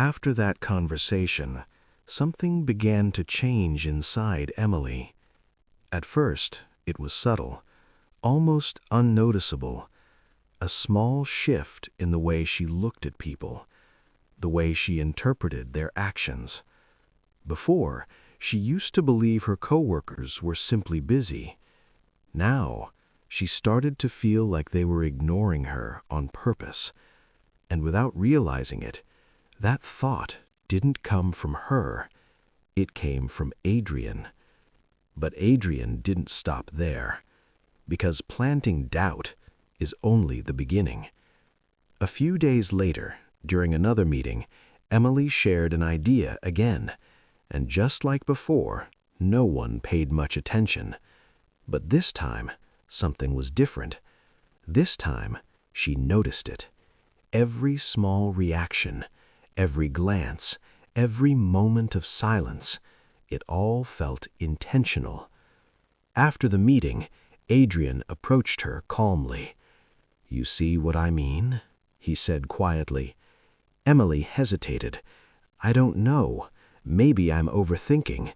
After that conversation, something began to change inside Emily. At first, it was subtle, almost unnoticeable, a small shift in the way she looked at people, the way she interpreted their actions. Before, she used to believe her coworkers were simply busy. Now, she started to feel like they were ignoring her on purpose. And without realizing it, that thought didn't come from her. It came from Adrian. But Adrian didn't stop there, because planting doubt is only the beginning. A few days later, during another meeting, Emily shared an idea again, and just like before, no one paid much attention. But this time, something was different. This time, she noticed it. Every small reaction, every glance, every moment of silence, it all felt intentional. After the meeting, Adrian approached her calmly. "You see what I mean?" he said quietly. Emily hesitated. "I don't know. Maybe I'm overthinking."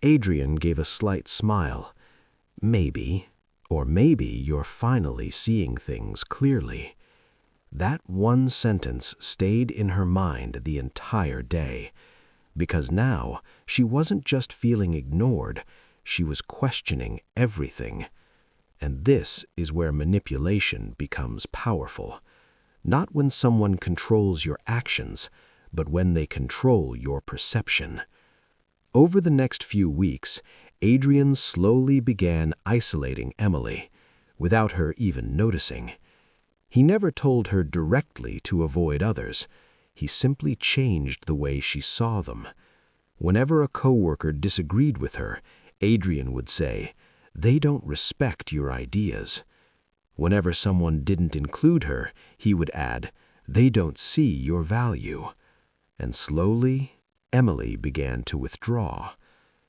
Adrian gave a slight smile. "Maybe, or maybe you're finally seeing things clearly." That one sentence stayed in her mind the entire day, because now she wasn't just feeling ignored, she was questioning everything. And this is where manipulation becomes powerful. Not when someone controls your actions, but when they control your perception. Over the next few weeks, Adrian slowly began isolating Emily, without her even noticing. He never told her directly to avoid others. He simply changed the way she saw them. Whenever a coworker disagreed with her, Adrian would say, "They don't respect your ideas." Whenever someone didn't include her, he would add, "They don't see your value." And slowly, Emily began to withdraw.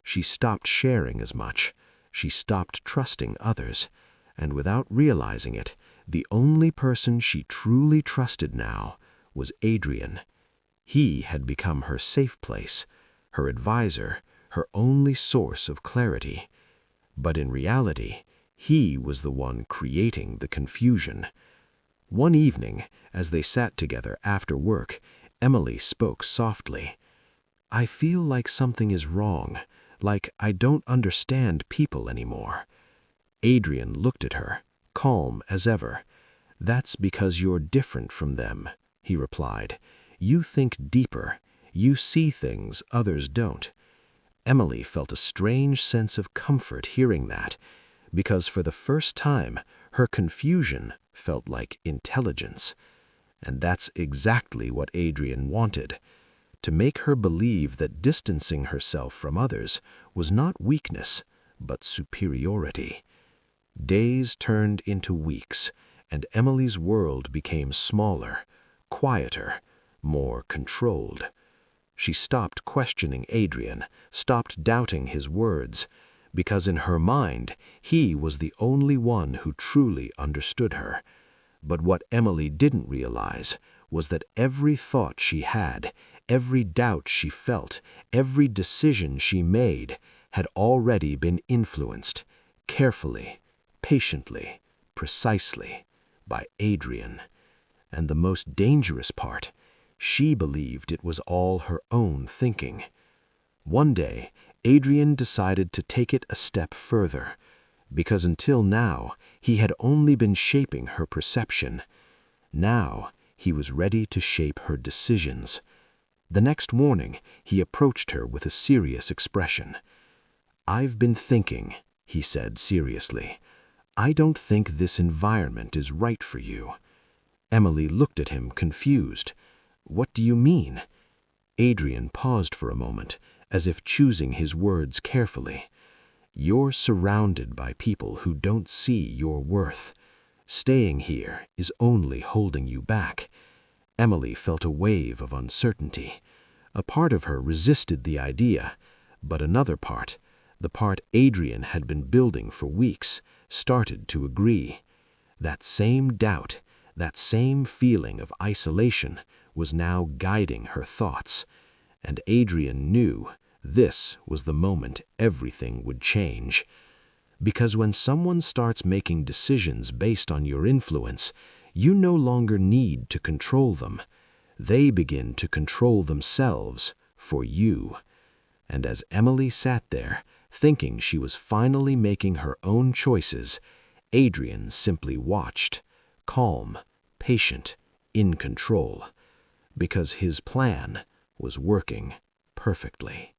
She stopped sharing as much. She stopped trusting others. And without realizing it, the only person she truly trusted now was Adrian. He had become her safe place, her advisor, her only source of clarity. But in reality, he was the one creating the confusion. One evening, as they sat together after work, Emily spoke softly. "I feel like something is wrong, like I don't understand people anymore." Adrian looked at her, calm as ever. "That's because you're different from them," he replied. "You think deeper. You see things others don't." Emily felt a strange sense of comfort hearing that, because for the first time, her confusion felt like intelligence. And that's exactly what Adrian wanted, to make her believe that distancing herself from others was not weakness, but superiority. Days turned into weeks, and Emily's world became smaller, quieter, more controlled. She stopped questioning Adrian, stopped doubting his words, because in her mind, he was the only one who truly understood her. But what Emily didn't realize was that every thought she had, every doubt she felt, every decision she made had already been influenced, carefully, patiently, precisely, by Adrian. And the most dangerous part, she believed it was all her own thinking. One day, Adrian decided to take it a step further, because until now, he had only been shaping her perception. Now, he was ready to shape her decisions. The next morning, he approached her with a serious expression. "I've been thinking," he said seriously. "I don't think this environment is right for you." Emily looked at him confused. "What do you mean?" Adrian paused for a moment, as if choosing his words carefully. "You're surrounded by people who don't see your worth. Staying here is only holding you back." Emily felt a wave of uncertainty. A part of her resisted the idea, but another part, the part Adrian had been building for weeks, started to agree. That same doubt, that same feeling of isolation was now guiding her thoughts, and Adrian knew this was the moment everything would change. Because when someone starts making decisions based on your influence, you no longer need to control them. They begin to control themselves for you. And as Emily sat there, thinking she was finally making her own choices, Adrian simply watched, calm, patient, in control, because his plan was working perfectly.